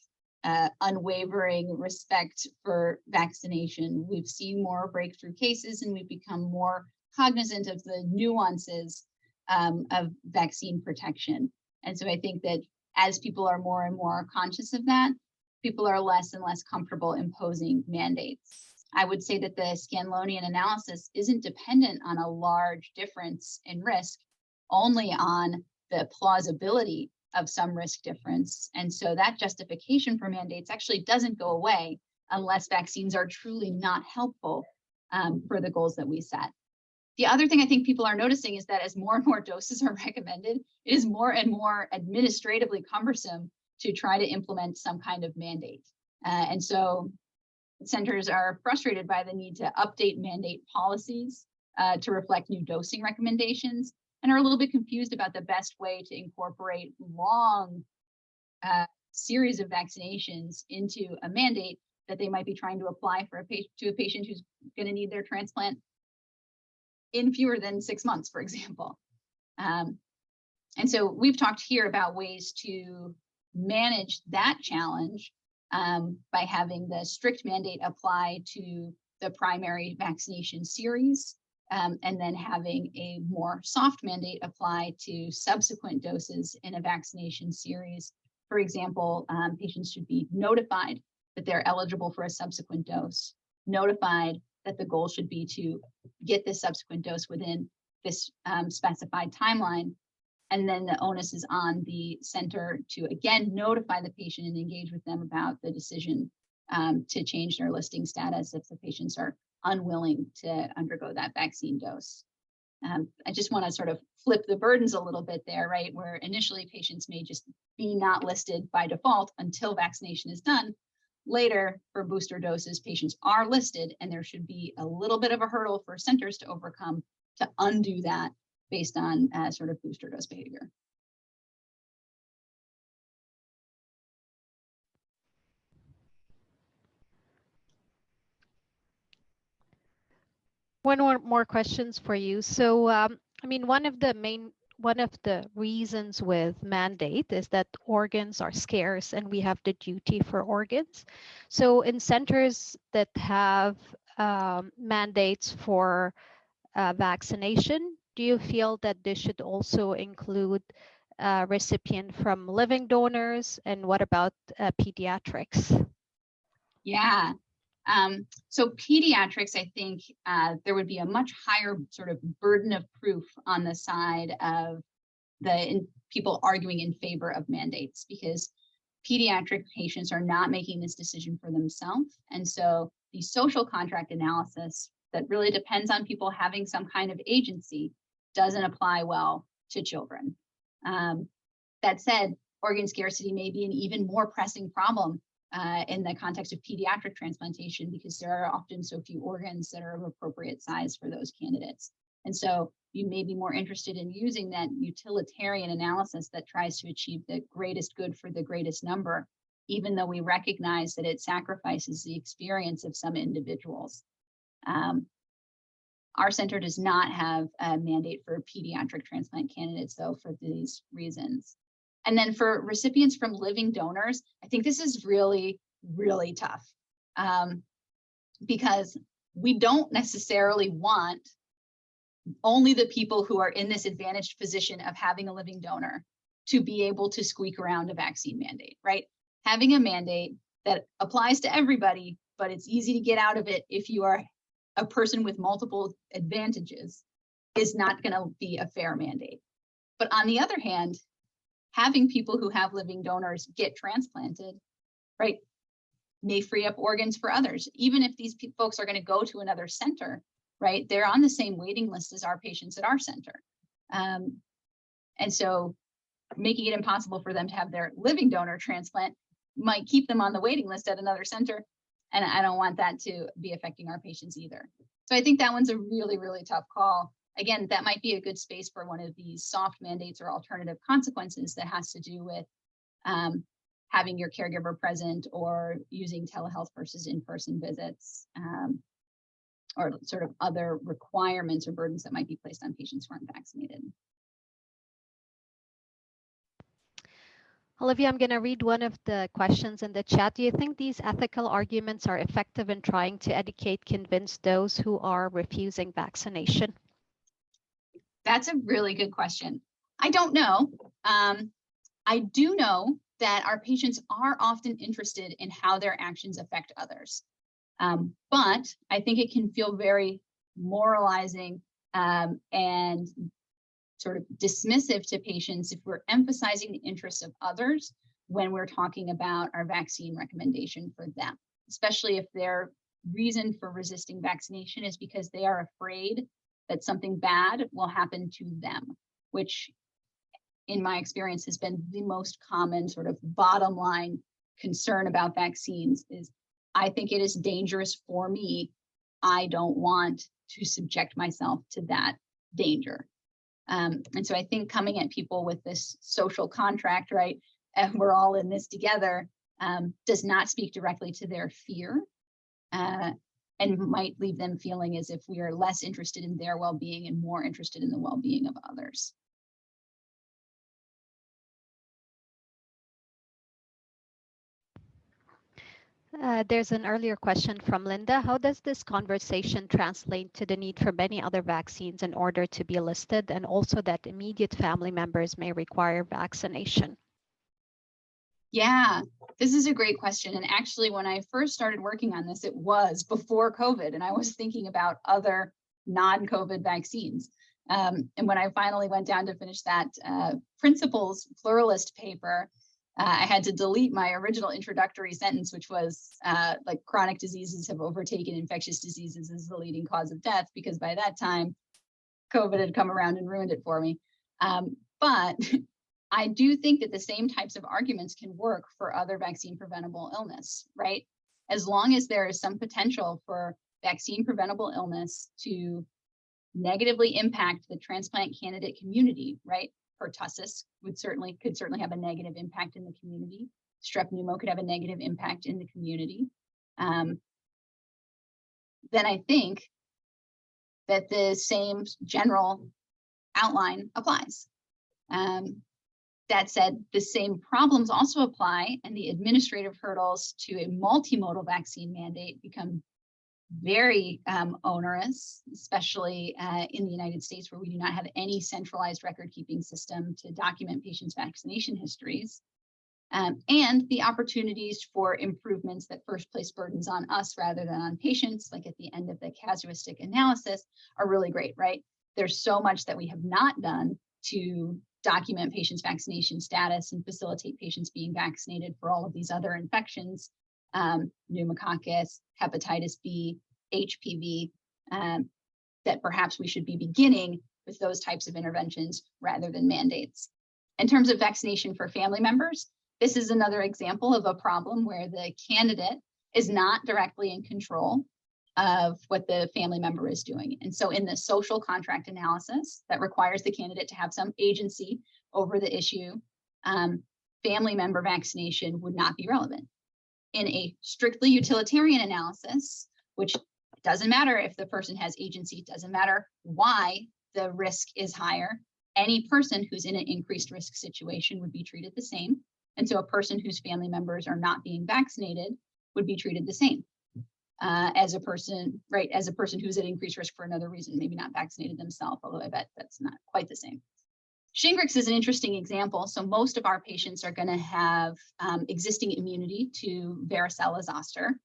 unwavering respect for vaccination. We've seen more breakthrough cases, and we've become more cognizant of the nuances of vaccine protection. And so I think that as people are more and more conscious of that, people are less and less comfortable imposing mandates. I would say that the Scanlonian analysis isn't dependent on a large difference in risk, only on the plausibility of some risk difference. And so that justification for mandates actually doesn't go away unless vaccines are truly not helpful for the goals that we set. The other thing I think people are noticing is that as more and more doses are recommended, it is more and more administratively cumbersome to try to implement some kind of mandate. And so centers are frustrated by the need to update mandate policies to reflect new dosing recommendations, and are a little bit confused about the best way to incorporate long series of vaccinations into a mandate that they might be trying to apply for to a patient who's going to need their transplant in fewer than 6 months, for example. And so we've talked here about ways to manage that challenge by having the strict mandate apply to the primary vaccination series, and then having a more soft mandate apply to subsequent doses in a vaccination series. For example, patients should be notified that they're eligible for a subsequent dose, notified that the goal should be to get this subsequent dose within this specified timeline. And then the onus is on the center to, again, notify the patient and engage with them about the decision to change their listing status if the patients are unwilling to undergo that vaccine dose. I just want to sort of flip the burdens a little bit there, right? Where initially patients may just be not listed by default until vaccination is done. later, for booster doses, patients are listed, and there should be a little bit of a hurdle for centers to overcome to undo that based on sort of booster dose behavior. One more questions for you. So, I mean, one of the reasons with mandate is that organs are scarce and we have the duty for organs. So in centers that have mandates for vaccination, do you feel that this should also include recipient from living donors? And what about pediatrics? Yeah. So pediatrics, I think there would be a much higher sort of burden of proof on the side of people arguing in favor of mandates, because pediatric patients are not making this decision for themselves. And so the social contract analysis that really depends on people having some kind of agency doesn't apply well to children. That said, organ scarcity may be an even more pressing problem in the context of pediatric transplantation, because there are often so few organs that are of appropriate size for those candidates. And so you may be more interested in using that utilitarian analysis that tries to achieve the greatest good for the greatest number, even though we recognize that it sacrifices the experience of some individuals. Our center does not have a mandate for pediatric transplant candidates, though, for these reasons. And then for recipients from living donors, I think this is really, really tough, because we don't necessarily want only the people who are in this advantaged position of having a living donor to be able to squeak around a vaccine mandate, right? Having a mandate that applies to everybody, but it's easy to get out of it if you are a person with multiple advantages, is not going to be a fair mandate. But on the other hand, having people who have living donors get transplanted, right, may free up organs for others. Even if these folks are going to go to another center, right, they're on the same waiting list as our patients at our center. And so making it impossible for them to have their living donor transplant might keep them on the waiting list at another center. And I don't want that to be affecting our patients either. So I think that one's a really, really tough call. Again, that might be a good space for one of these soft mandates or alternative consequences that has to do with having your caregiver present, or using telehealth versus in-person visits, or sort of other requirements or burdens that might be placed on patients who aren't vaccinated. Olivia, I'm going to read one of the questions in the chat. Do you think these ethical arguments are effective in trying to convince those who are refusing vaccination? That's a really good question. I don't know. I do know that our patients are often interested in how their actions affect others. But I think it can feel very moralizing and sort of dismissive to patients if we're emphasizing the interests of others when we're talking about our vaccine recommendation for them, especially if their reason for resisting vaccination is because they are afraid that something bad will happen to them, which in my experience has been the most common sort of bottom line concern about vaccines is, I think it is dangerous for me. I don't want to subject myself to that danger. And so I think coming at people with this social contract, right, and we're all in this together, does not speak directly to their fear, and might leave them feeling as if we are less interested in their well-being and more interested in the well-being of others. There's an earlier question from Linda. How does this conversation translate to the need for many other vaccines in order to be listed, and also that immediate family members may require vaccination? Yeah, this is a great question. And actually, when I first started working on this, it was before COVID, and I was thinking about other non-COVID vaccines. And when I finally went down to finish that principles pluralist paper, I had to delete my original introductory sentence, which was like chronic diseases have overtaken infectious diseases as the leading cause of death, because by that time, COVID had come around and ruined it for me. But I do think that the same types of arguments can work for other vaccine preventable illness, right? as long as there is some potential for vaccine preventable illness to negatively impact the transplant candidate community, right? Pertussis could certainly have a negative impact in the community. Strep pneumo could have a negative impact in the community. Then I think that the same general outline applies. That said, the same problems also apply, and the administrative hurdles to a multimodal vaccine mandate become very onerous, especially in the United States, where we do not have any centralized record-keeping system to document patients' vaccination histories. And the opportunities for improvements that first place burdens on us rather than on patients, like at the end of the casuistic analysis, are really great, right? There's so much that we have not done to document patients' vaccination status and facilitate patients being vaccinated for all of these other infections, pneumococcus, hepatitis B, HPV, that perhaps we should be beginning with those types of interventions rather than mandates. In terms of vaccination for family members, this is another example of a problem where the candidate is not directly in control of what the family member is doing. And so in the social contract analysis that requires the candidate to have some agency over the issue, family member vaccination would not be relevant. In a strictly utilitarian analysis, which doesn't matter if the person has agency, doesn't matter why the risk is higher, any person who's in an increased risk situation would be treated the same. And so a person whose family members are not being vaccinated would be treated the same as a person, right? As a person who's at increased risk for another reason, maybe not vaccinated themselves, although I bet that's not quite the same. Shingrix is an interesting example. So most of our patients are going to have existing immunity to varicella zoster.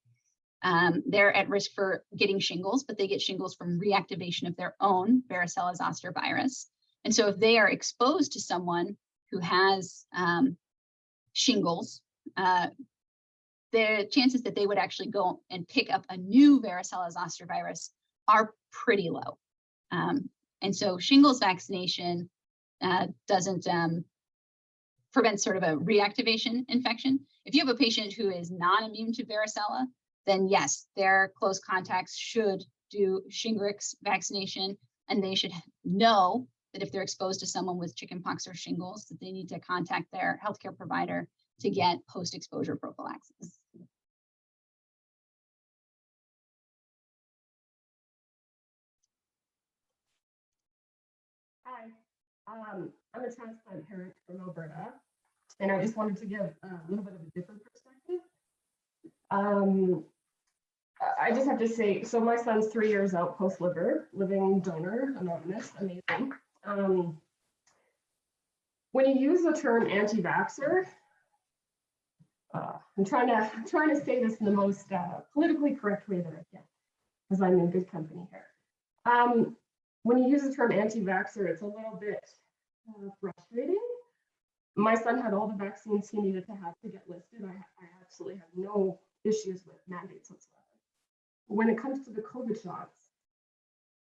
They're at risk for getting shingles, but they get shingles from reactivation of their own varicella zoster virus. And so if they are exposed to someone who has shingles, the chances that they would actually go and pick up a new varicella zoster virus are pretty low. And so shingles vaccination doesn't prevent sort of a reactivation infection. If you have a patient who is non-immune to varicella, then yes, their close contacts should do Shingrix vaccination, and they should know that if they're exposed to someone with chickenpox or shingles, that they need to contact their healthcare provider to get post-exposure prophylaxis. Hi, I'm a transplant parent from Alberta, and I just wanted to give a little bit of a different perspective. I just have to say, so my son's 3 years out post-liver, living donor, anonymous, amazing. When you use the term anti-vaxxer, I'm trying to say this in the most politically correct way that I can, because I'm in good company here. When you use the term anti-vaxxer, it's a little bit frustrating. My son had all the vaccines he needed to have to get listed. I absolutely have no issues with mandates whatsoever. When it comes to the COVID shots,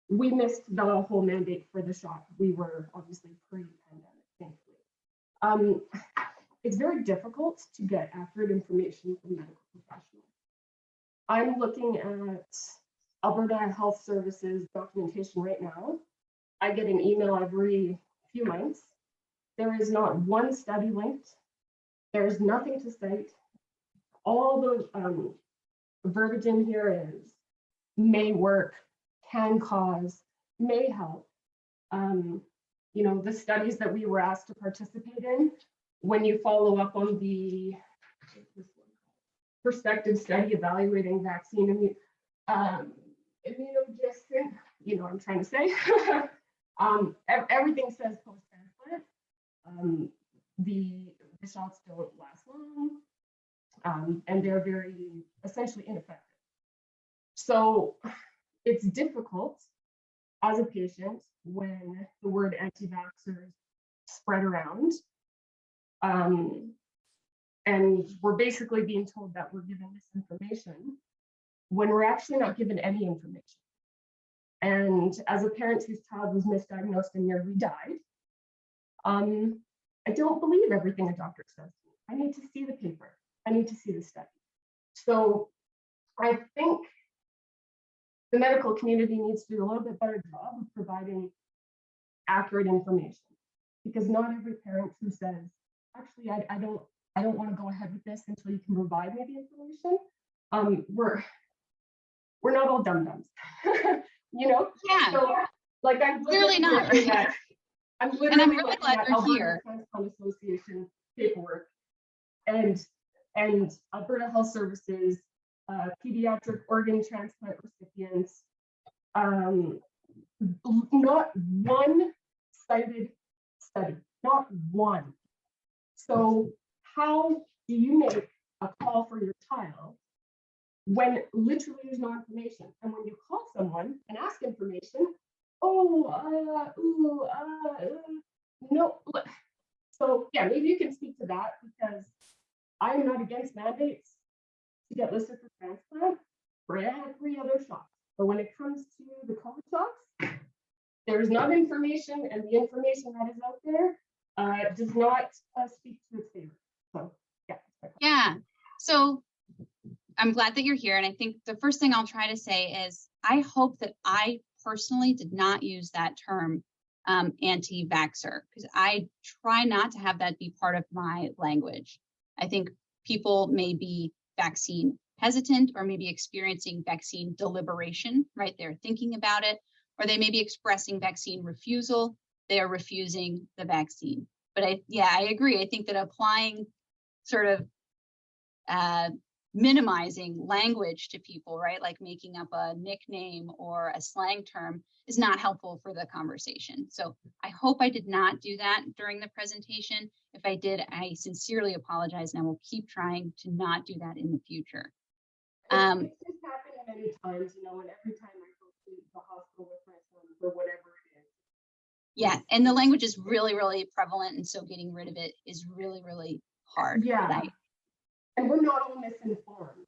we missed the whole mandate for the shot. We were obviously pre-pandemic, thankfully. It's very difficult to get accurate information from medical professionals. I'm looking at Alberta Health Services documentation right now. I get an email every few months. There is not one study linked. There's nothing to cite. All the verbiage in here is may work, can cause, may help. You know, the studies that we were asked to participate in, when you follow up on the prospective study evaluating vaccine immunogenicity, you know what I'm trying to say. Everything says post-transplant. The shots don't last long, and they're very essentially ineffective. So it's difficult as a patient when the word anti-vaxxers spread around. And we're basically being told that we're given this information when we're actually not given any information. And as a parent whose child was misdiagnosed and nearly died, I don't believe everything a doctor says. I need to see the paper. I need to see the study. So I think the medical community needs to do a little bit better job of providing accurate information, because not every parent who says, actually, I don't want to go ahead with this until you can provide me the information. We're not all dum-dums, you know? Yeah. So, like, I'm Clearly not, looking right? at, I'm literally And I'm really looking glad at you're Alberta here. Transplant Association paperwork and Alberta Health Services, pediatric organ transplant recipients, not one cited study, not one. So how do you make a call for your child when literally there's no information? And when you call someone and ask information, no. So yeah, maybe you can speak to that, because I'm not against mandates to get listed for transplant for every other shots. But when it comes to the COVID shots, there's not information, and the information that is out there does not speak to its favor. So yeah. Yeah. So I'm glad that you're here. And I think the first thing I'll try to say is I hope that I personally did not use that term anti-vaxxer, because I try not to have that be part of my language. I think people may be vaccine hesitant, or maybe experiencing vaccine deliberation, right? They're thinking about it, or they may be expressing vaccine refusal. They are refusing the vaccine. But I agree. I think that applying sort of minimizing language to people, right? Like making up a nickname or a slang term is not helpful for the conversation. So I hope I did not do that during the presentation. If I did, I sincerely apologize, and I will keep trying to not do that in the future. It's just happened many times, you know, and every time I go to the hospital with my son or whatever it is. Yeah, and the language is really, really prevalent, and so getting rid of it is really, really hard. Yeah. And we're not all misinformed.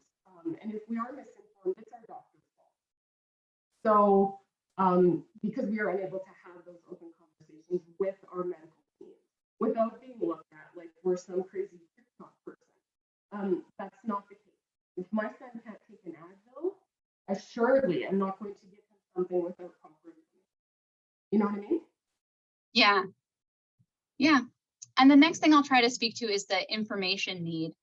And if we are misinformed, it's our doctor's fault. So, because we are unable to have those open conversations with our medical team without being looked at like we're some crazy TikTok person. That's not the case. If my son can't take an Advil, assuredly I'm not going to give him something without proper information. You know what I mean? Yeah. Yeah. And the next thing I'll try to speak to is the information need.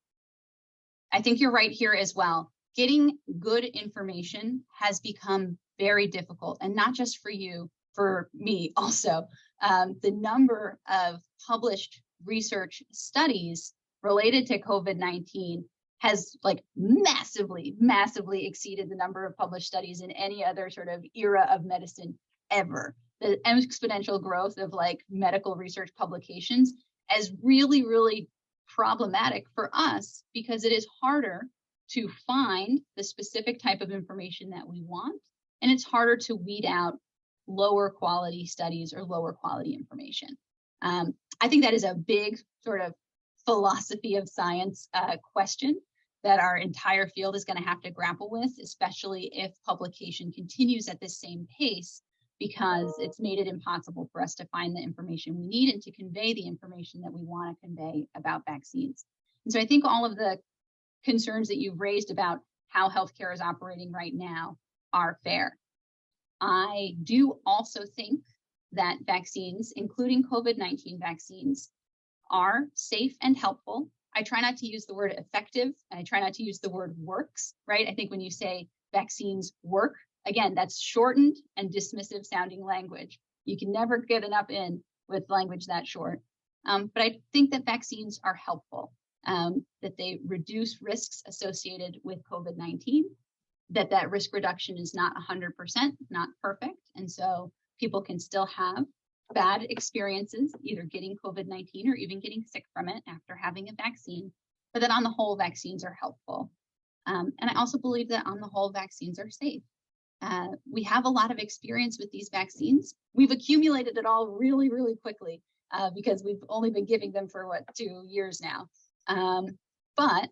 I think you're right here as well. Getting good information has become very difficult, and not just for you, for me also. The number of published research studies related to COVID-19 has like massively exceeded the number of published studies in any other sort of era of medicine ever. The exponential growth of like medical research publications is really, really problematic for us, because it is harder to find the specific type of information that we want, and it's harder to weed out lower quality studies or lower quality information. I think that is a big sort of philosophy of science question that our entire field is going to have to grapple with, especially if publication continues at the same pace, because it's made it impossible for us to find the information we need and to convey the information that we want to convey about vaccines. And so I think all of the concerns that you've raised about how healthcare is operating right now are fair. I do also think that vaccines, including COVID-19 vaccines, are safe and helpful. I try not to use the word effective. I try not to use the word works, right? I think when you say vaccines work, again, that's shortened and dismissive sounding language. You can never get enough in with language that short. But I think that vaccines are helpful, that they reduce risks associated with COVID-19, that risk reduction is not 100%, not perfect. And so people can still have bad experiences, either getting COVID-19 or even getting sick from it after having a vaccine, but that on the whole, vaccines are helpful. And I also believe that on the whole, vaccines are safe. We have a lot of experience with these vaccines. We've accumulated it all really, really quickly because we've only been giving them for 2 years now. But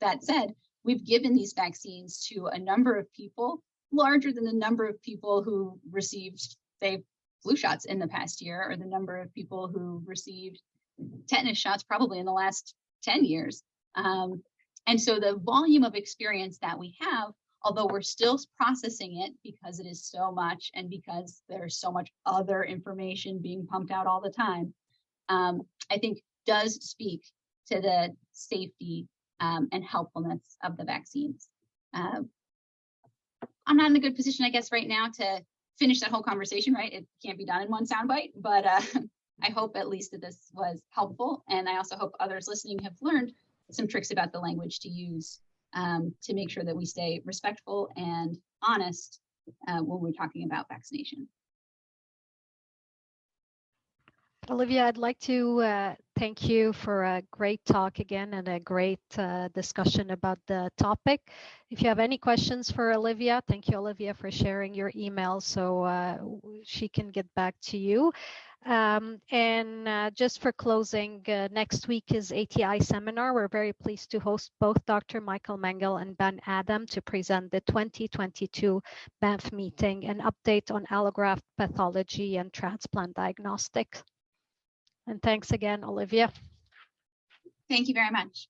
that said, we've given these vaccines to a number of people larger than the number of people who received, say, flu shots in the past year, or the number of people who received tetanus shots probably in the last 10 years. And so the volume of experience that we have although we're still processing it because it is so much and because there's so much other information being pumped out all the time, I think does speak to the safety and helpfulness of the vaccines. I'm not in a good position, I guess, right now to finish that whole conversation, right? It can't be done in one soundbite, but I hope at least that this was helpful. And I also hope others listening have learned some tricks about the language to use to make sure that we stay respectful and honest when we're talking about vaccination. Olivia, I'd like to thank you for a great talk again and a great discussion about the topic. If you have any questions for Olivia, thank you, Olivia, for sharing your email so she can get back to you. Just for closing, next week is ATI seminar. We're very pleased to host both Dr. Michael Mengel and Ben Adam to present the 2022 Banff meeting, an update on allograft pathology and transplant diagnostics. And thanks again, Olivia. Thank you very much.